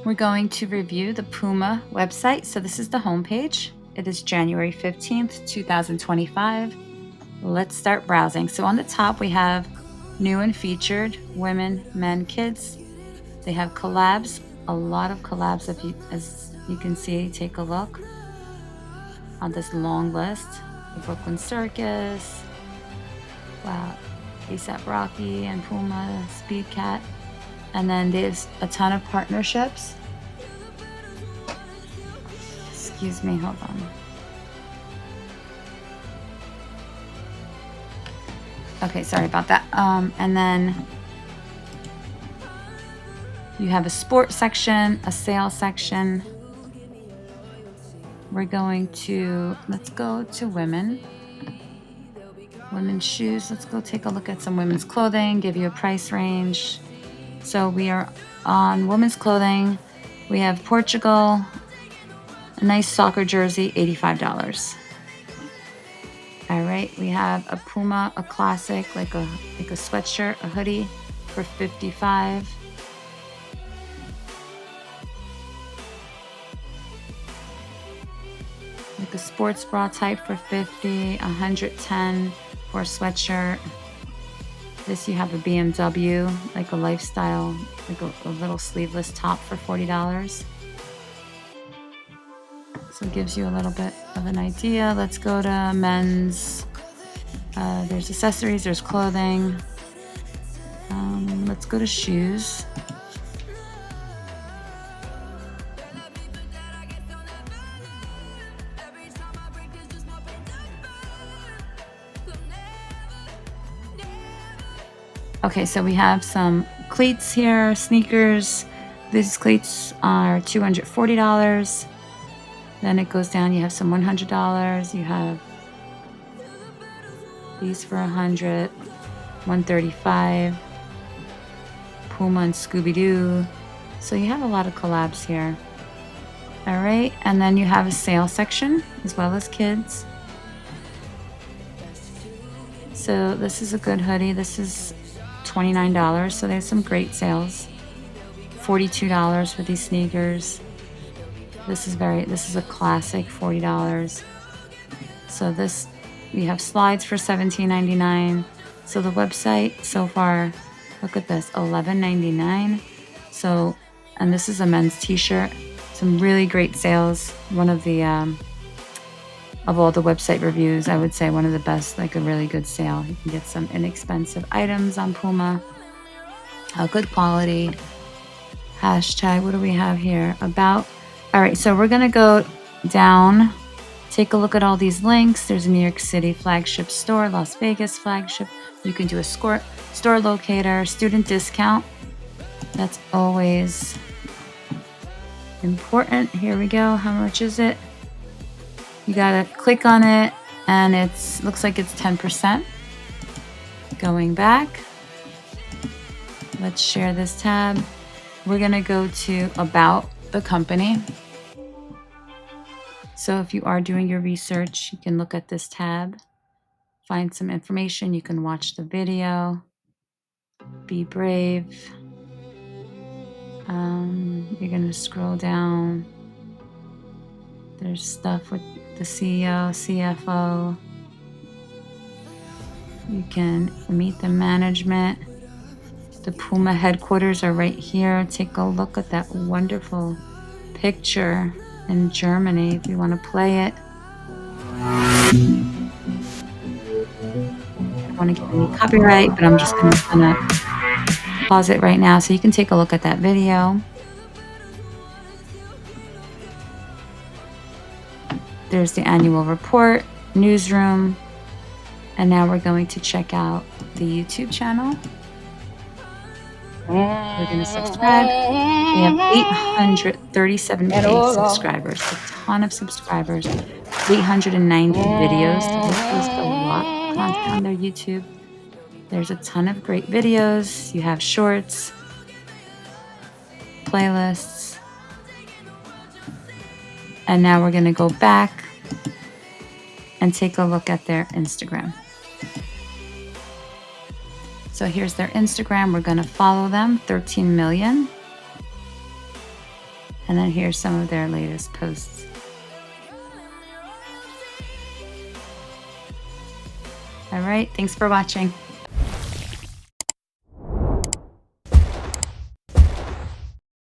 We're going to review the PUMA website. So this is the homepage. It is January 15th, 2025. Let's start browsing. So on the top, we have new and featured women, men, kids. They have collabs, a lot of collabs. As you can see, take a look on this long list. The Brooklyn Circus, wow, ASAP Rocky and PUMA, Speed Cat. And then there's a ton of partnerships. Excuse me, hold on. Okay, sorry about that. And then you have a sports section, a sales section. We're going to, let's go to women. Women's shoes. Let's go take a look at some women's clothing, give you a price range. So we are on women's clothing. We have Portugal, a nice soccer jersey, $85. All right, we have a PUMA, a classic, like a sweatshirt, a hoodie for $55. Like a sports bra type for $50, $110 for a sweatshirt. This you have a BMW, like a lifestyle, like a little sleeveless top for $40. So it gives you a little bit of an idea. Let's go to men's. There's accessories, there's clothing. Let's go to shoes. Okay, so we have some cleats here, sneakers. These cleats are $240. Then it goes down, you have some $100. You have these for $100, $135. PUMA and Scooby-Doo. So you have a lot of collabs here. All right, and then you have a sale section as well as kids. So this is a good hoodie. This is $29, so there's some great sales. $42 for these sneakers. This is a classic, $40. So this, we have slides for $17.99. So the website so far, look at this, $11.99. So, and this is a men's t-shirt. Some really great sales. One of the, of all the website reviews, I would say one of the best, like a really good sale. You can get some inexpensive items on PUMA. Good quality. Hashtag, what do we have here? About. All right, so we're going to go down, take a look at all these links. There's a New York City flagship store, Las Vegas flagship. You can do a store locator, student discount. That's always important. Here we go. How much is it? You gotta click on it, and looks like it's 10%. Going back, let's share this tab. We're gonna go to About the company. So if you are doing your research, you can look at this tab, find some information. You can watch the video. Be brave. You're gonna scroll down. There's stuff with the CEO, CFO. You can meet the management. The PUMA headquarters are right here. Take a look at that wonderful picture in Germany if you want to play it. I don't want to get any copyright, but I'm just gonna pause it right now so you can take a look at that video. There's the annual report, newsroom, and now we're going to check out the YouTube channel. We're going to subscribe. We have 837 subscribers, a ton of subscribers, 890 videos. So this is a lot of content on their YouTube. There's a ton of great videos. You have shorts, playlists. And now we're going to go back and take a look at their Instagram. So here's their Instagram. We're going to follow them, 13 million. And then here's some of their latest posts. All right, thanks for watching.